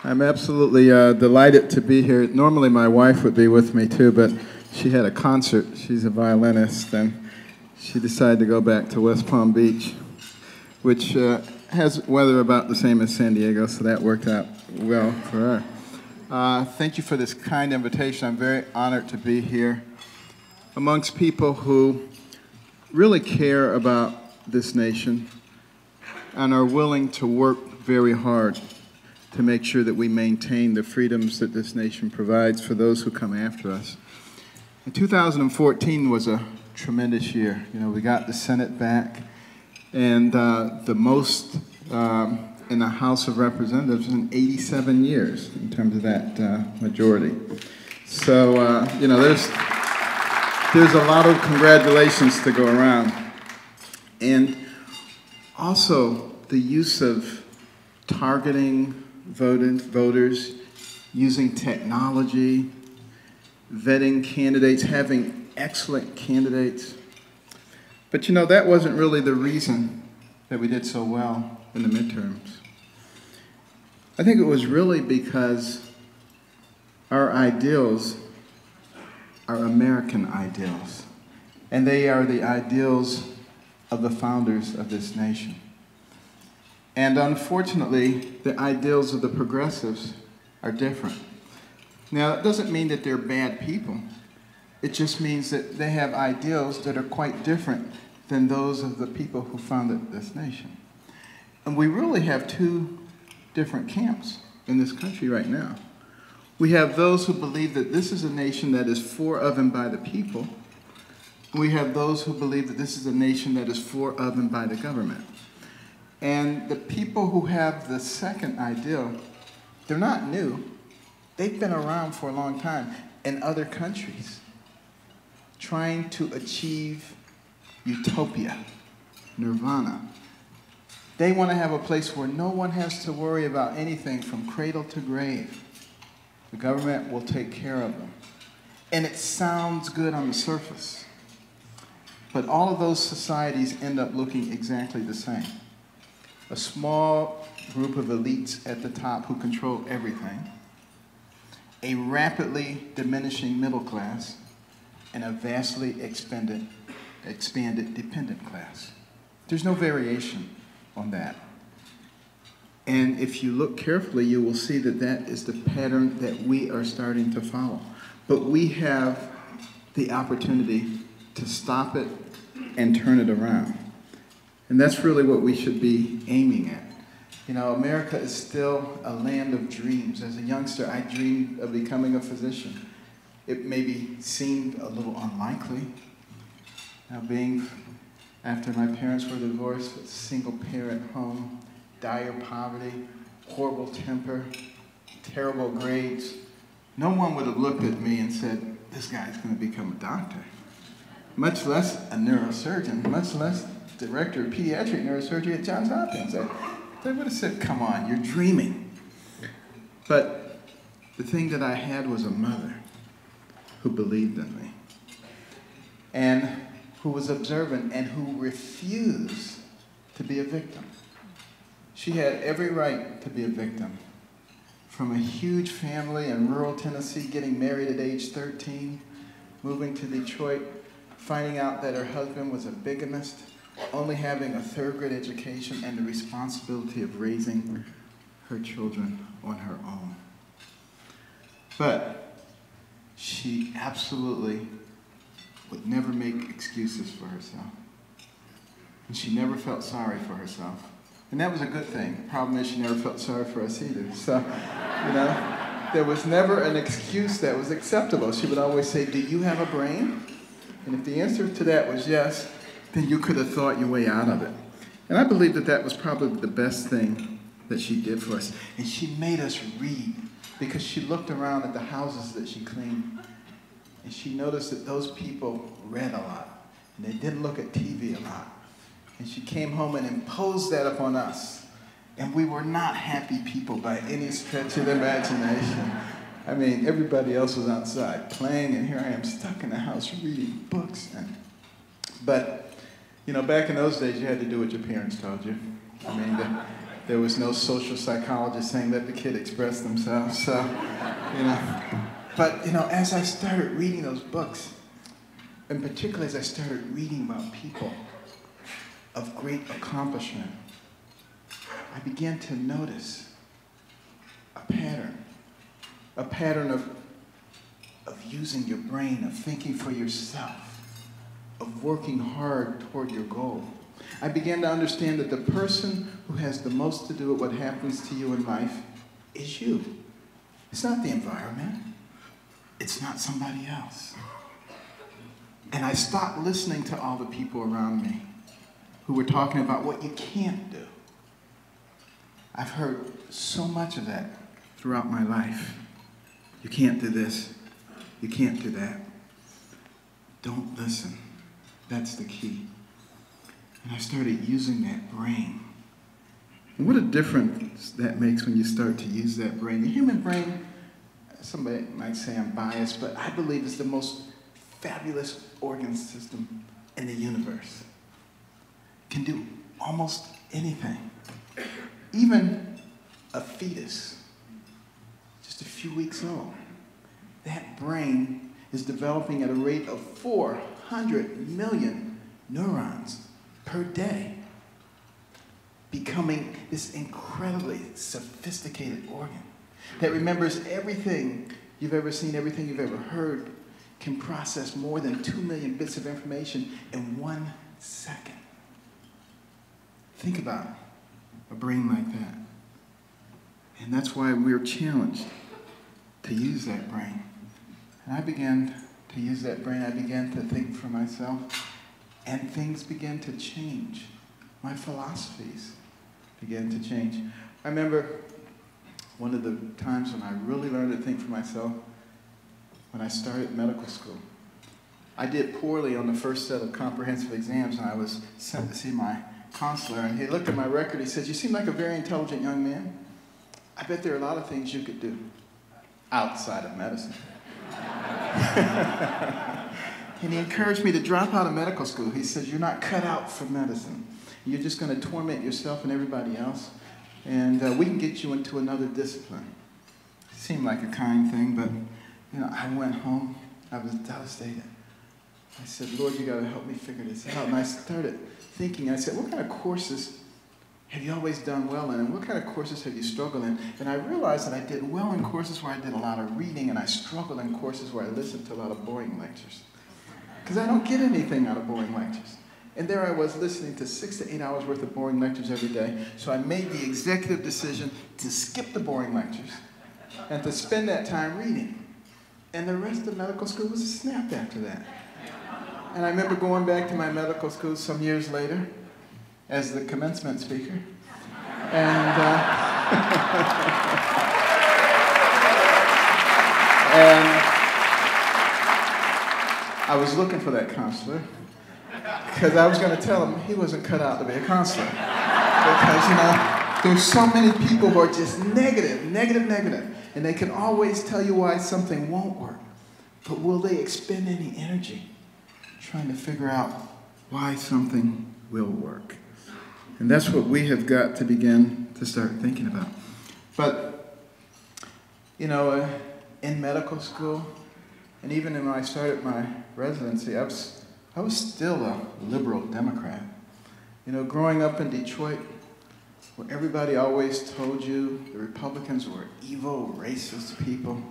I'm absolutely delighted to be here. Normally my wife would be with me too, but she had a concert. She's a violinist, and she decided to go back to West Palm Beach, which has weather about the same as San Diego, so that worked out well for her. Thank you for this kind invitation. I'm very honored to be here amongst people who really care about this nation and are willing to work very hard to make sure that we maintain the freedoms that this nation provides for those who come after us. And 2014 was a tremendous year. You know, we got the Senate back, and the most in the House of Representatives in 87 years in terms of that majority. So, you know, there's a lot of congratulations to go around. And also the use of targeting voters, using technology, vetting candidates, having excellent candidates. But you know, that wasn't really the reason that we did so well in the midterms. I think it was really because our ideals are American ideals, and they are the ideals of the founders of this nation. And unfortunately, the ideals of the progressives are different. Now, that doesn't mean that they're bad people. It just means that they have ideals that are quite different than those of the people who founded this nation. And we really have two different camps in this country right now. We have those who believe that this is a nation that is for, of, and by the people. We have those who believe that this is a nation that is for, of, and by the government. And the people who have the second ideal, they're not new. They've been around for a long time in other countries, trying to achieve utopia, nirvana. They want to have a place where no one has to worry about anything from cradle to grave. The government will take care of them. And it sounds good on the surface. But all of those societies end up looking exactly the same. A small group of elites at the top who control everything, a rapidly diminishing middle class, and a vastly expanded dependent class. There's no variation on that. And if you look carefully, you will see that that is the pattern that we are starting to follow. But we have the opportunity to stop it and turn it around. And that's really what we should be aiming at. You know, America is still a land of dreams. As a youngster, I dreamed of becoming a physician. It maybe seemed a little unlikely. Now, being after my parents were divorced, a single parent home, dire poverty, horrible temper, terrible grades, no one would have looked at me and said, this guy's going to become a doctor, much less a neurosurgeon, much less director of pediatric neurosurgery at Johns Hopkins. They would have said, come on, you're dreaming. But the thing that I had was a mother who believed in me and who was observant and who refused to be a victim. She had every right to be a victim. From a huge family in rural Tennessee, getting married at age 13, moving to Detroit, finding out that her husband was a bigamist, only having a third-grade education and the responsibility of raising her children on her own. But she absolutely would never make excuses for herself. And she never felt sorry for herself. And that was a good thing. The problem is she never felt sorry for us either. So, you know, there was never an excuse that was acceptable. She would always say, do you have a brain? And if the answer to that was yes, then you could have thought your way out of it. And I believe that that was probably the best thing that she did for us. And she made us read because she looked around at the houses that she cleaned and she noticed that those people read a lot and they didn't look at TV a lot. And she came home and imposed that upon us. And we were not happy people by any stretch of the imagination. I mean, everybody else was outside playing, and here I am stuck in the house reading books. But, you know, back in those days, you had to do what your parents told you. I mean, There was no social psychologist saying let the kid express themselves. So, you know. But, you know, as I started reading those books, and particularly as I started reading about people of great accomplishment, I began to notice a pattern of using your brain, of thinking for yourself, of working hard toward your goal. I began to understand that the person who has the most to do with what happens to you in life is you. It's not the environment. It's not somebody else. And I stopped listening to all the people around me who were talking about what you can't do. I've heard so much of that throughout my life. You can't do this. You can't do that. Don't listen. That's the key. And I started using that brain. And what a difference that makes when you start to use that brain. The human brain, somebody might say I'm biased, but I believe it's the most fabulous organ system in the universe. It can do almost anything. Even a fetus, just a few weeks old, that brain is developing at a rate of 400 million neurons per day, becoming this incredibly sophisticated organ that remembers everything you've ever seen, everything you've ever heard, can process more than 2 million bits of information in 1 second. Think about a brain like that. And that's why we're challenged to use that brain. And I began to use that brain. I began to think for myself, and things began to change. My philosophies began to change. I remember one of the times when I really learned to think for myself, when I started medical school. I did poorly on the first set of comprehensive exams, and I was sent to see my counselor, and he looked at my record. He says, "You seem like a very intelligent young man. I bet there are a lot of things you could do outside of medicine." And he encouraged me to drop out of medical school. He says, "You're not cut out for medicine. You're just going to torment yourself and everybody else, and we can get you into another discipline." It seemed like a kind thing, but you know, I went home. I was devastated. I said, "Lord, you got to help me figure this out." And I started thinking. I said, "What kind of courses have you always done well in, and what kind of courses have you struggled in?" And I realized that I did well in courses where I did a lot of reading, and I struggled in courses where I listened to a lot of boring lectures. Because I don't get anything out of boring lectures. And there I was listening to 6 to 8 hours worth of boring lectures every day. So I made the executive decision to skip the boring lectures and to spend that time reading. And the rest of medical school was a snap after that. And I remember going back to my medical school some years later as the commencement speaker. And, and I was looking for that counselor because I was going to tell him he wasn't cut out to be a counselor. Because, you know, there's so many people who are just negative. And they can always tell you why something won't work. But will they expend any energy trying to figure out why something will work? And that's what we have got to begin to start thinking about. But, you know, in medical school, and even when I started my residency, I was still a liberal Democrat. You know, growing up in Detroit, where everybody always told you the Republicans were evil, racist people,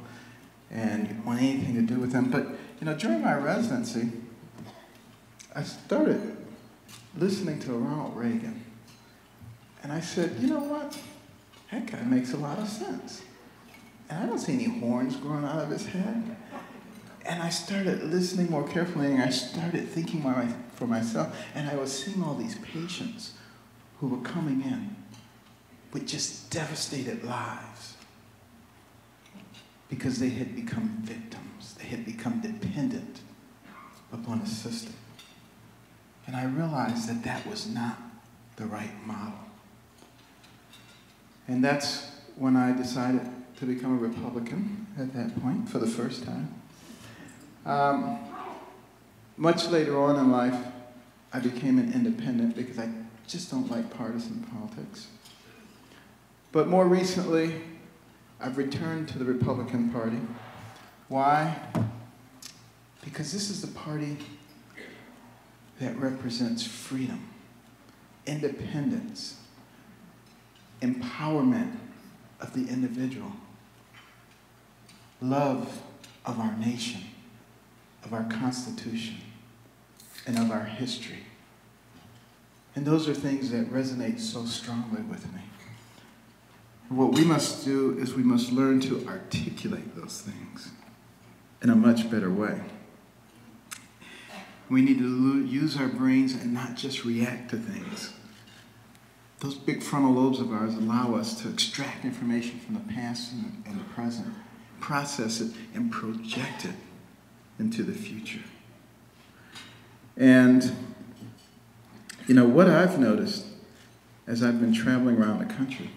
and you didn't want anything to do with them. But, you know, during my residency, I started listening to Ronald Reagan. And I said, you know what? That guy makes a lot of sense. And I don't see any horns growing out of his head. And I started listening more carefully, and I started thinking for myself, and I was seeing all these patients who were coming in with just devastated lives because they had become victims. They had become dependent upon a system. And I realized that that was not the right model. And that's when I decided to become a Republican at that point for the first time. Much later on in life, I became an independent because I just don't like partisan politics. But more recently, I've returned to the Republican Party. Why? Because this is the party that represents freedom, independence, empowerment of the individual, love of our nation, of our Constitution, and of our history. And those are things that resonate so strongly with me. What we must do is we must learn to articulate those things in a much better way. We need to use our brains and not just react to things. Those big frontal lobes of ours allow us to extract information from the past and the present, process it, and project it into the future. And, you know, what I've noticed as I've been traveling around the country,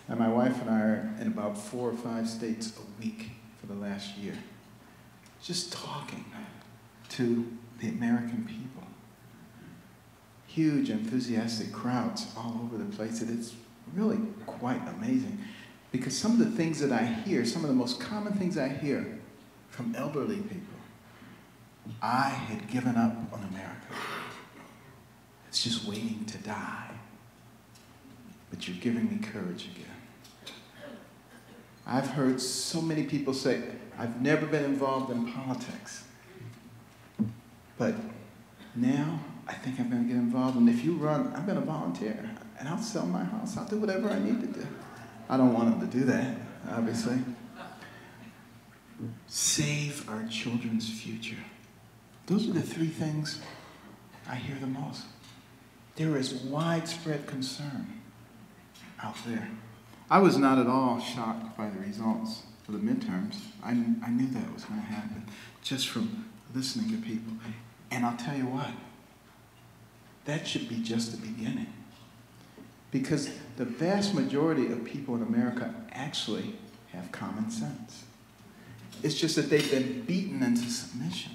and my wife and I are in about 4 or 5 states a week for the last year, just talking to the American people. Huge, enthusiastic crowds all over the place. It's really quite amazing. Because some of the things that I hear, some of the most common things I hear from elderly people, I had given up on America. It's just waiting to die. But you're giving me courage again. I've heard so many people say, I've never been involved in politics. But now, I think I'm going to get involved. And if you run, I'm going to volunteer. And I'll sell my house. I'll do whatever I need to do. I don't want them to do that, obviously. Save our children's future. Those are the 3 things I hear the most. There is widespread concern out there. I was not at all shocked by the results of the midterms. I knew that was going to happen just from listening to people. And I'll tell you what, that should be just the beginning. Because the vast majority of people in America actually have common sense. It's just that they've been beaten into submission.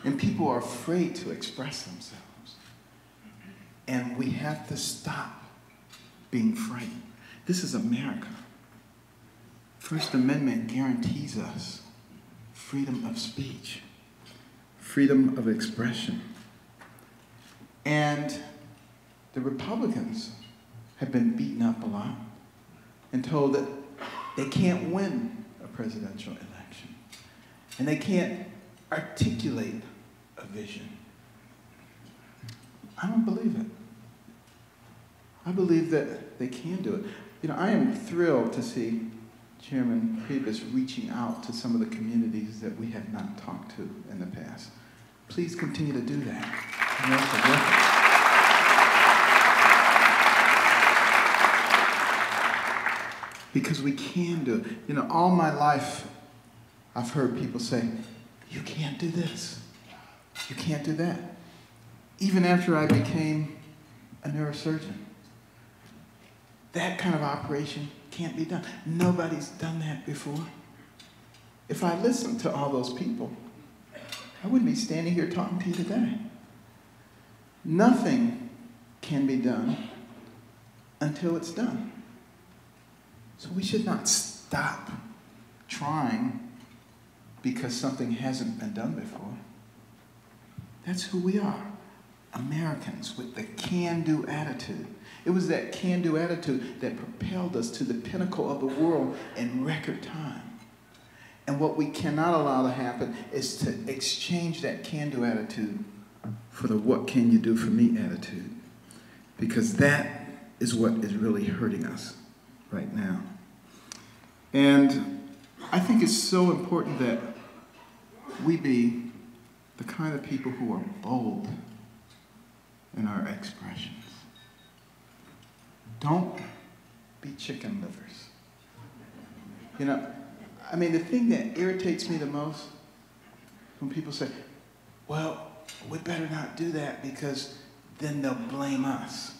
And people are afraid to express themselves. And we have to stop being frightened. This is America. First Amendment guarantees us freedom of speech, freedom of expression. And the Republicans have been beaten up a lot and told that they can't win a presidential election. And they can't articulate a vision. I don't believe it. I believe that they can do it. You know, I am thrilled to see Chairman Priebus reaching out to some of the communities that we have not talked to in the past. Please continue to do that. Because we can do it. You know, all my life, I've heard people say, you can't do this. You can't do that. Even after I became a neurosurgeon. That kind of operation can't be done. Nobody's done that before. If I listened to all those people, I wouldn't be standing here talking to you today. Nothing can be done until it's done. So we should not stop trying because something hasn't been done before. That's who we are. Americans with the can-do attitude. It was that can-do attitude that propelled us to the pinnacle of the world in record time. And what we cannot allow to happen is to exchange that can-do attitude for the what can you do for me attitude. Because that is what is really hurting us right now. And I think it's so important that we be the kind of people who are bold in our expressions. Don't be chicken livers. You know, I mean, the thing that irritates me the most when people say, well, we better not do that because then they'll blame us.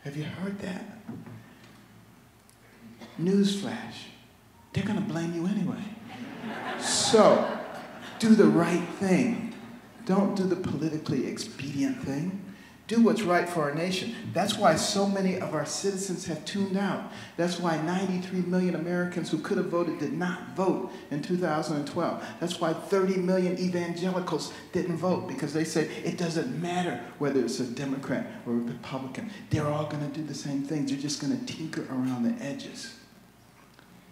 Have you heard that? Newsflash, they're going to blame you anyway. So, do the right thing. Don't do the politically expedient thing. Do what's right for our nation. That's why so many of our citizens have tuned out. That's why 93 million Americans who could have voted did not vote in 2012. That's why 30 million evangelicals didn't vote, because they say it doesn't matter whether it's a Democrat or a Republican. They're all going to do the same things. They're just going to tinker around the edges.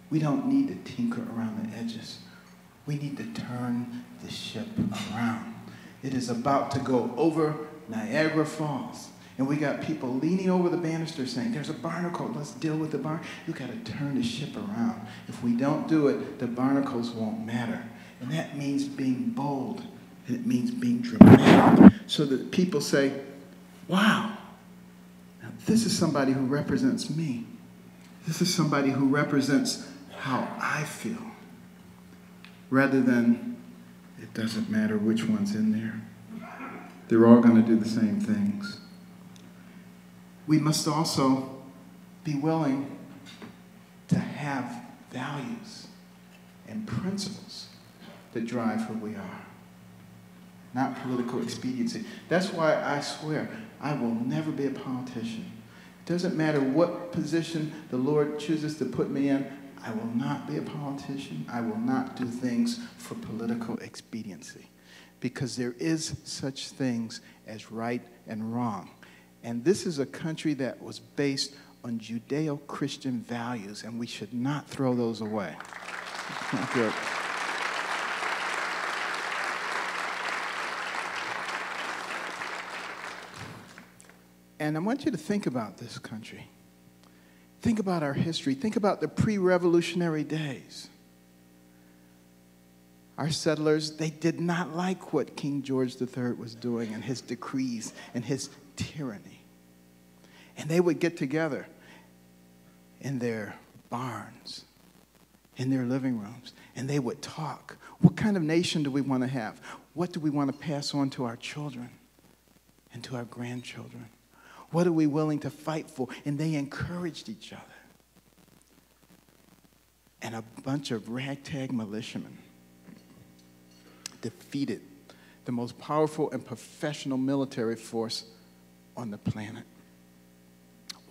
We don't need to tinker around the edges. We need to turn the ship around. It is about to go over Niagara Falls. And we got people leaning over the banister saying, there's a barnacle, let's deal with the barnacle. You got to turn the ship around. If we don't do it, the barnacles won't matter. And that means being bold. And it means being dramatic. So that people say, wow, now this is somebody who represents me. This is somebody who represents how I feel. Rather than, it doesn't matter which one's in there. They're all going to do the same things. We must also be willing to have values and principles that drive who we are, not political expediency. That's why I swear I will never be a politician. It doesn't matter what position the Lord chooses to put me in. I will not be a politician. I will not do things for political expediency, because there is such things as right and wrong. And this is a country that was based on Judeo-Christian values, and we should not throw those away. Not good. And I want you to think about this country. Think about our history. Think about the pre-revolutionary days. Our settlers, they did not like what King George III was doing and his decrees and his tyranny. And they would get together in their barns, in their living rooms, and they would talk. What kind of nation do we want to have? What do we want to pass on to our children and to our grandchildren? What are we willing to fight for? And they encouraged each other. And a bunch of ragtag militiamen defeated the most powerful and professional military force on the planet.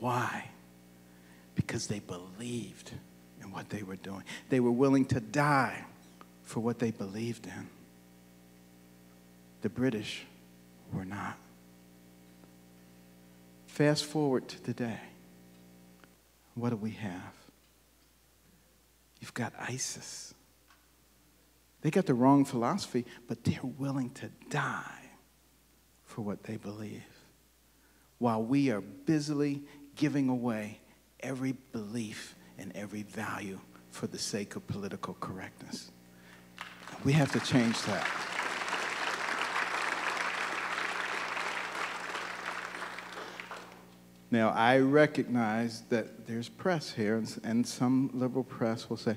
Why? Because they believed in what they were doing. They were willing to die for what they believed in. The British were not. Fast forward to today. What do we have? You've got ISIS. They got the wrong philosophy, but they're willing to die for what they believe, while we are busily giving away every belief and every value for the sake of political correctness. We have to change that. Now, I recognize that there's press here, and some liberal press will say,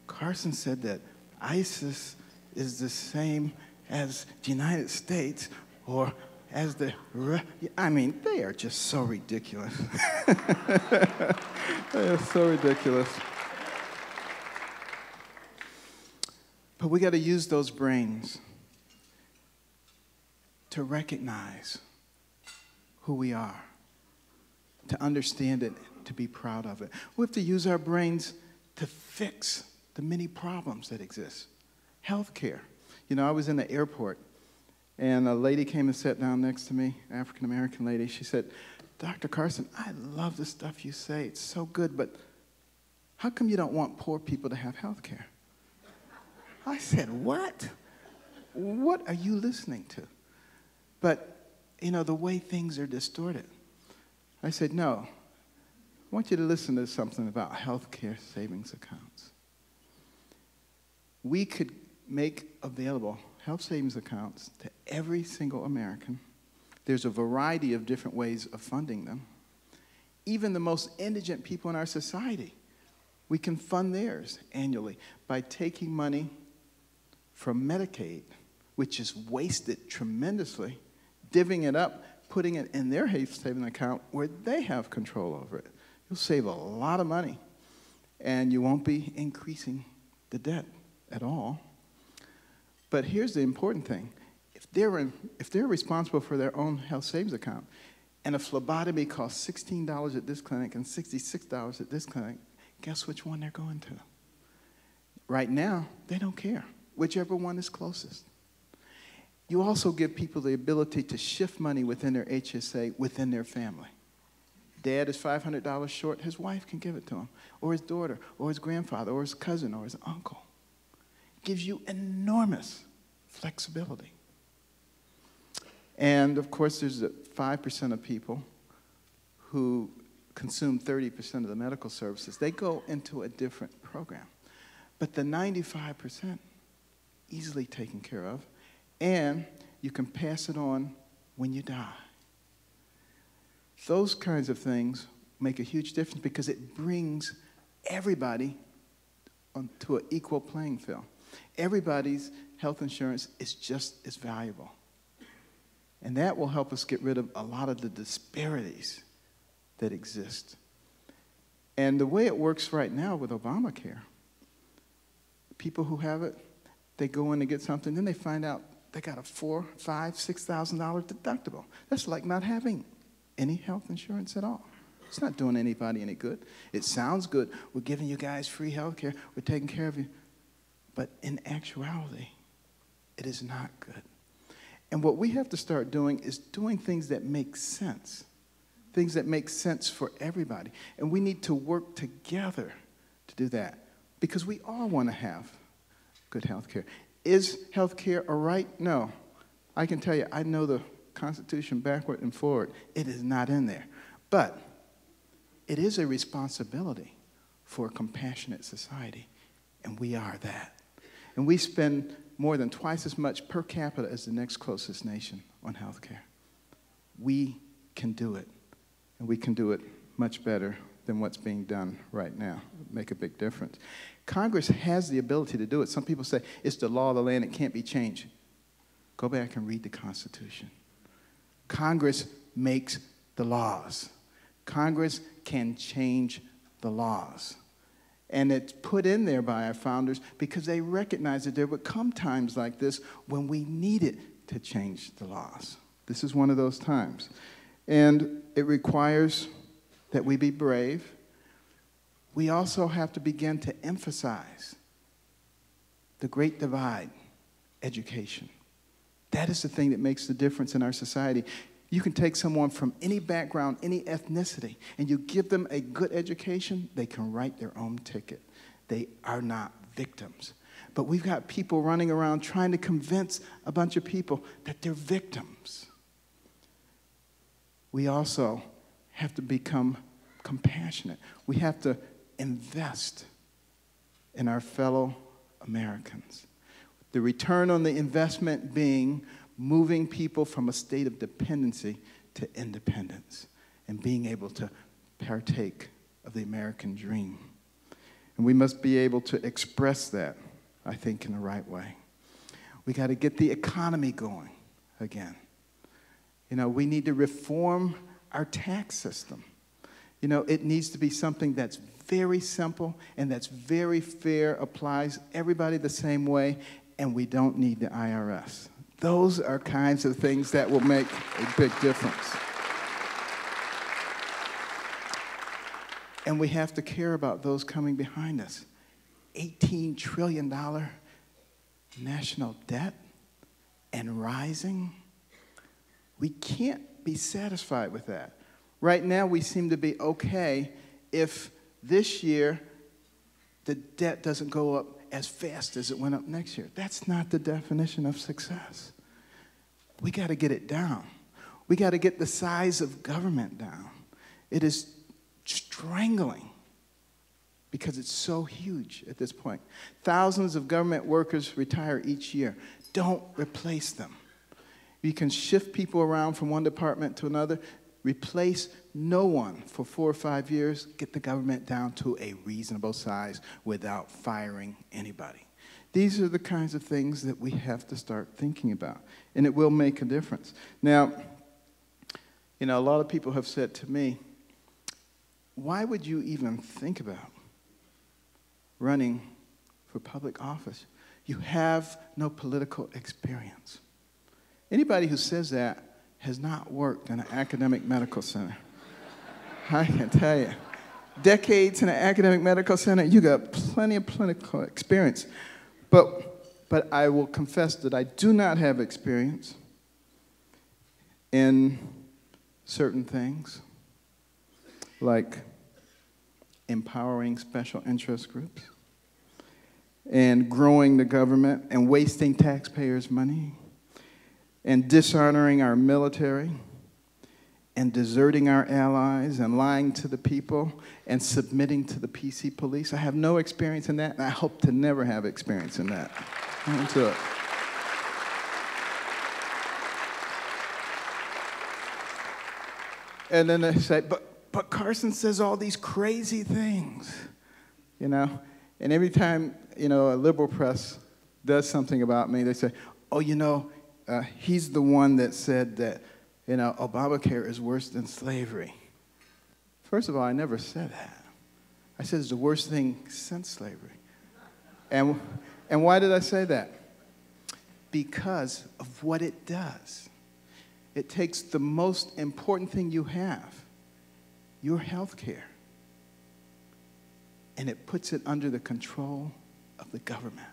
Carson said that ISIS is the same as the United States or as the... I mean, they are just so ridiculous. They are so ridiculous. But we got to use those brains to recognize who we are, to understand it, to be proud of it. We have to use our brains to fix the many problems that exist. Healthcare. You know, I was in the airport, and a lady came and sat down next to me, African-American lady. She said, Dr. Carson, I love the stuff you say. It's so good, but how come you don't want poor people to have health care? I said, what? What are you listening to? But, you know, the way things are distorted. I said, no. I want you to listen to something about health care savings accounts. We could make available health savings accounts to every single American. There's a variety of different ways of funding them. Even the most indigent people in our society, we can fund theirs annually by taking money from Medicaid, which is wasted tremendously, divvying it up, putting it in their health savings account where they have control over it. You'll save a lot of money, and you won't be increasing the debt at all. But here's the important thing. if they're responsible for their own health savings account, and a phlebotomy costs $16 at this clinic and $66 at this clinic, guess which one they're going to? Right now, they don't care, whichever one is closest. You also give people the ability to shift money within their HSA, within their family. Dad is $500 short, his wife can give it to him, or his daughter, or his grandfather, or his cousin, or his uncle. It gives you enormous flexibility. And of course, there's the 5% of people who consume 30% of the medical services. They go into a different program. But the 95%, easily taken care of, and you can pass it on when you die. Those kinds of things make a huge difference because it brings everybody onto an equal playing field. Everybody's health insurance is just as valuable. And that will help us get rid of a lot of the disparities that exist. And the way it works right now with Obamacare, people who have it, they go in to get something, then they find out they got a $4,000, $5,000, $6,000 deductible. That's like not having any health insurance at all. It's not doing anybody any good. It sounds good. We're giving you guys free health care. We're taking care of you. But in actuality, it is not good. And what we have to start doing is doing things that make sense, things that make sense for everybody. And we need to work together to do that because we all want to have good health care. Is health care a right? No. I can tell you, I know the Constitution backward and forward. It is not in there. But it is a responsibility for a compassionate society, and we are that. And we spend more than twice as much per capita as the next closest nation on health care. We can do it, and we can do it much better than what's being done right now. Make a big difference. Congress has the ability to do it. Some people say it's the law of the land, it can't be changed. Go back and read the Constitution. Congress makes the laws. Congress can change the laws. And it's put in there by our founders because they recognized that there would come times like this when we needed to change the laws. This is one of those times. And it requires that we be brave. We also have to begin to emphasize the great divide, education. That is the thing that makes the difference in our society. You can take someone from any background, any ethnicity, and you give them a good education, they can write their own ticket. They are not victims. But we've got people running around trying to convince a bunch of people that they're victims. We also have to become compassionate. We have to invest in our fellow Americans. The return on the investment being moving people from a state of dependency to independence and being able to partake of the American dream. And we must be able to express that, I think, in the right way. We got to get the economy going again. You know, we need to reform our tax system. You know, it needs to be something that's very simple and that's very fair, applies everybody the same way, and we don't need the IRS. Those are kinds of things that will make a big difference. And we have to care about those coming behind us. $18 trillion national debt and rising. We can't be satisfied with that. Right now, we seem to be okay if this year the debt doesn't go up as fast as it went up next year. That's not the definition of success. We got to get it down. We got to get the size of government down. It is strangling because it's so huge at this point. Thousands of government workers retire each year. Don't replace them. You can shift people around from one department to another. Replace no one for 4 or 5 years. Get the government down to a reasonable size without firing anybody. These are the kinds of things that we have to start thinking about, and it will make a difference. Now, you know, a lot of people have said to me, why would you even think about running for public office? You have no political experience. Anybody who says that has not worked in an academic medical center. I can tell you. Decades in an academic medical center, you got plenty of clinical experience. But I will confess that I do not have experience in certain things, like empowering special interest groups and growing the government and wasting taxpayers' money and dishonoring our military and deserting our allies and lying to the people and submitting to the PC police. I have no experience in that, and I hope to never have experience in that. Into it. And then they say, but Carson says all these crazy things, you know? And every time, you know, a liberal press does something about me, they say, oh, you know, he's the one that said that, you know, Obamacare is worse than slavery. First of all, I never said that. I said it's the worst thing since slavery. And why did I say that? Because of what it does. It takes the most important thing you have, your health care, and it puts it under the control of the government.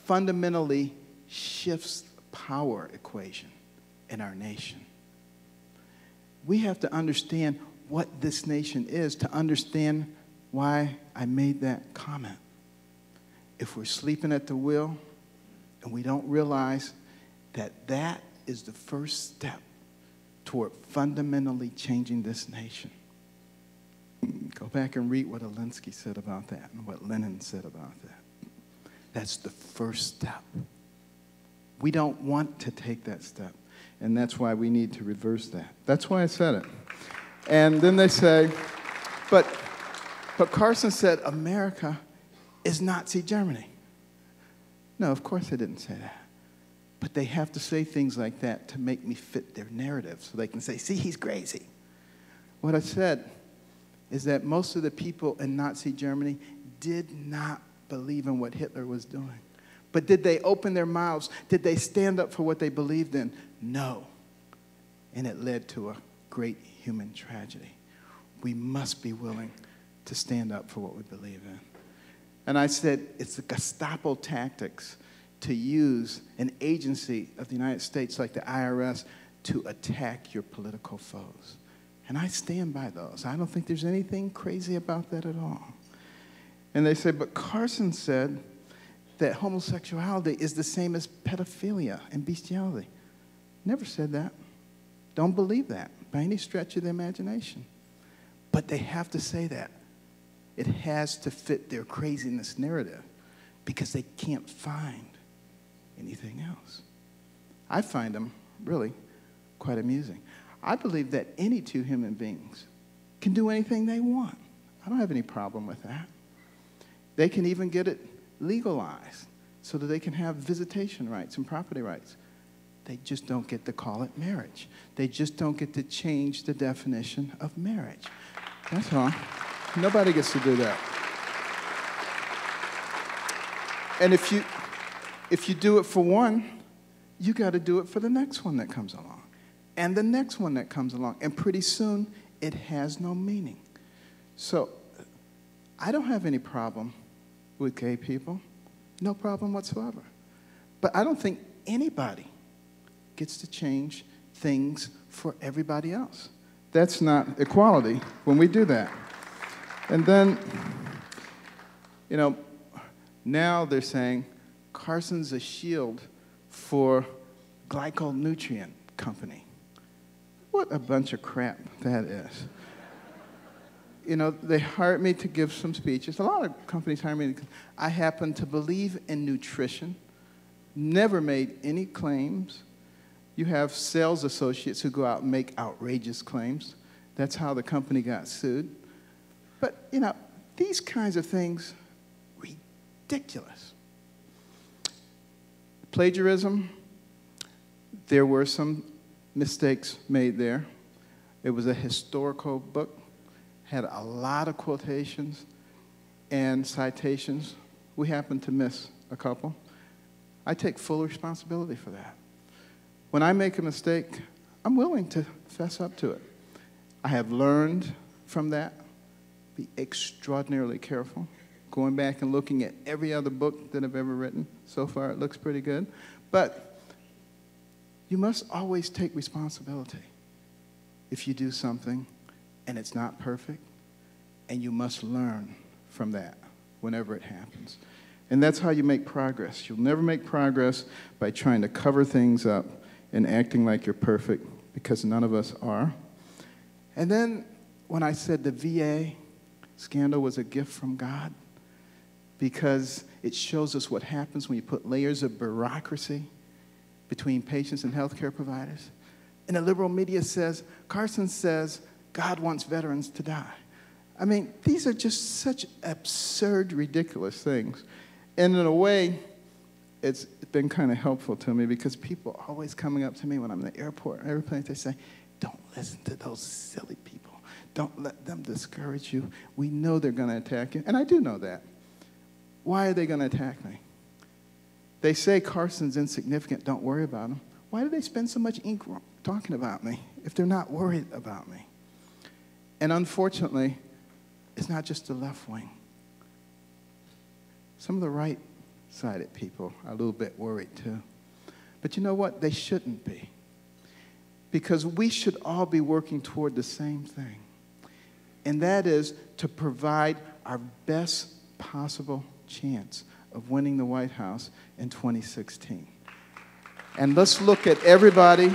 Fundamentally shifts the power equation in our nation. We have to understand what this nation is to understand why I made that comment. If we're sleeping at the wheel and we don't realize that that is the first step toward fundamentally changing this nation. Go back and read what Alinsky said about that and what Lenin said about that. That's the first step. We don't want to take that step, and that's why we need to reverse that. That's why I said it. And then they say, but Carson said America is Nazi Germany. No, of course they didn't say that. But they have to say things like that to make me fit their narrative so they can say, see, he's crazy. What I said is that most of the people in Nazi Germany did not believe in what Hitler was doing. But did they open their mouths? Did they stand up for what they believed in? No. And it led to a great human tragedy. We must be willing to stand up for what we believe in. And I said, it's the Gestapo tactics to use an agency of the United States like the IRS to attack your political foes. And I stand by those. I don't think there's anything crazy about that at all. And they say, but Carson said that homosexuality is the same as pedophilia and bestiality. Never said that. Don't believe that by any stretch of the imagination. But they have to say that. It has to fit their craziness narrative because they can't find anything else. I find them really quite amusing. I believe that any two human beings can do anything they want. I don't have any problem with that. They can even get it legalized so that they can have visitation rights and property rights. They just don't get to call it marriage. They just don't get to change the definition of marriage. That's all. Nobody gets to do that. And if you do it for one, you got to do it for the next one that comes along, and the next one that comes along, and pretty soon it has no meaning. So I don't have any problem with gay people, no problem whatsoever. But I don't think anybody gets to change things for everybody else. That's not equality when we do that. And then, you know, now they're saying Carson's a shield for glyconutrient company. What a bunch of crap that is. You know, they hired me to give some speeches. A lot of companies hire me. I happen to believe in nutrition, never made any claims. You have sales associates who go out and make outrageous claims. That's how the company got sued. But, you know, these kinds of things, ridiculous. Plagiarism, there were some mistakes made there. It was a historical book, had a lot of quotations and citations. We happened to miss a couple. I take full responsibility for that. When I make a mistake, I'm willing to fess up to it. I have learned from that. Be extraordinarily careful. Going back and looking at every other book that I've ever written. So far, it looks pretty good. But you must always take responsibility if you do something and it's not perfect, and you must learn from that whenever it happens. And that's how you make progress. You'll never make progress by trying to cover things up and acting like you're perfect, because none of us are. And then when I said the VA scandal was a gift from God, because it shows us what happens when you put layers of bureaucracy between patients and healthcare providers. And the liberal media says, Carson says, God wants veterans to die. I mean, these are just such absurd, ridiculous things. And in a way, it's been kind of helpful to me, because people are always coming up to me when I'm in the airport or airplanes. They say, don't listen to those silly people. Don't let them discourage you. We know they're going to attack you. And I do know that. Why are they going to attack me? They say Carson's insignificant. Don't worry about him. Why do they spend so much ink talking about me if they're not worried about me? And unfortunately, it's not just the left wing. Some of the right-sided people are a little bit worried too. But you know what? They shouldn't be. Because we should all be working toward the same thing. And that is to provide our best possible chance of winning the White House in 2016. And let's look at everybody.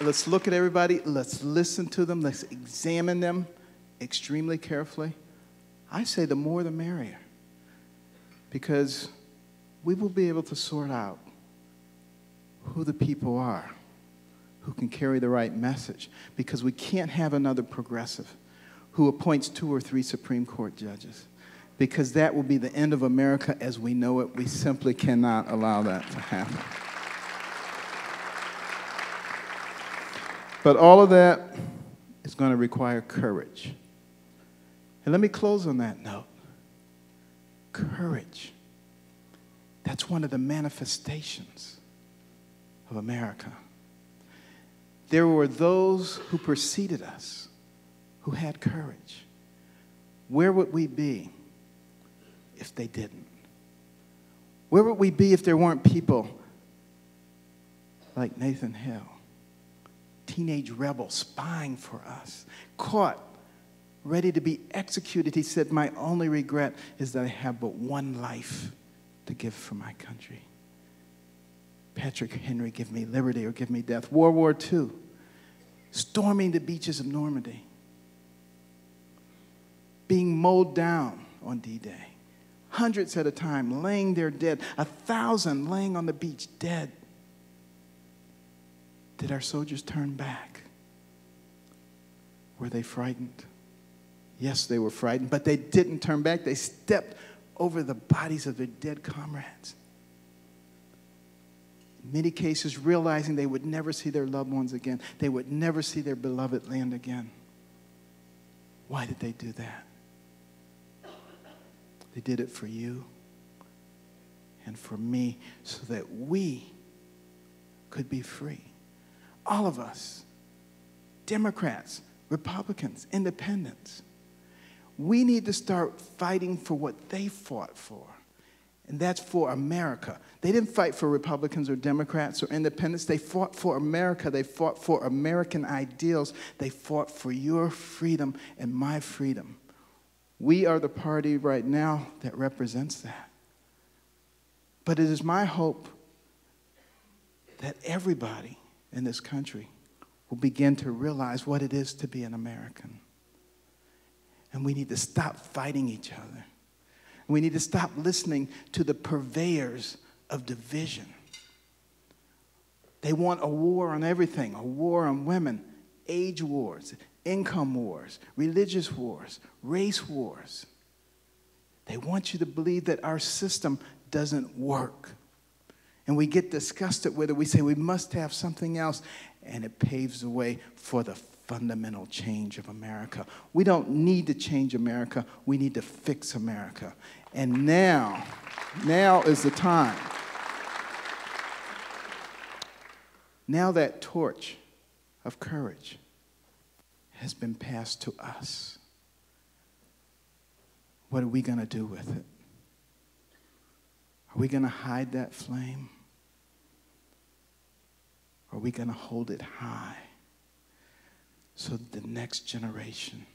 Let's look at everybody. Let's listen to them. Let's examine them extremely carefully. I say the more the merrier, because we will be able to sort out who the people are who can carry the right message, because we can't have another progressive who appoints 2 or 3 Supreme Court judges, because that will be the end of America as we know it. We simply cannot allow that to happen. But all of that is going to require courage. And let me close on that note. Courage. That's one of the manifestations of America. There were those who preceded us who had courage. Where would we be if they didn't? Where would we be if there weren't people like Nathan Hill, teenage rebel spying for us, caught, ready to be executed? He said, my only regret is that I have but one life to give for my country. Patrick Henry, give me liberty or give me death. World War II, storming the beaches of Normandy, being mowed down on D-Day, hundreds at a time laying there dead, 1,000 laying on the beach dead. Did our soldiers turn back? Were they frightened? Yes, they were frightened, but they didn't turn back. They stepped over the bodies of their dead comrades. In many cases, realizing they would never see their loved ones again. They would never see their beloved land again. Why did they do that? They did it for you and for me, so that we could be free. All of us, Democrats, Republicans, independents, we need to start fighting for what they fought for, and that's for America. They didn't fight for Republicans or Democrats or independents. They fought for America. They fought for American ideals. They fought for your freedom and my freedom. We are the party right now that represents that. But it is my hope that everybody in this country will begin to realize what it is to be an American. And we need to stop fighting each other. We need to stop listening to the purveyors of division. They want a war on everything, a war on women, age wars, income wars, religious wars, race wars. They want you to believe that our system doesn't work. And we get disgusted with it. We say we must have something else, and it paves the way for the fundamental change of America. We don't need to change America. We need to fix America. And now is the time. Now that torch of courage has been passed to us. What are we going to do with it? Are we going to hide that flame? Or are we going to hold it high so that the next generation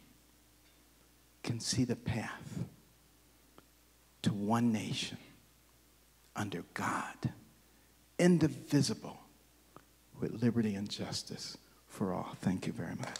can see the path to one nation under God, indivisible, with liberty and justice for all? Thank you very much.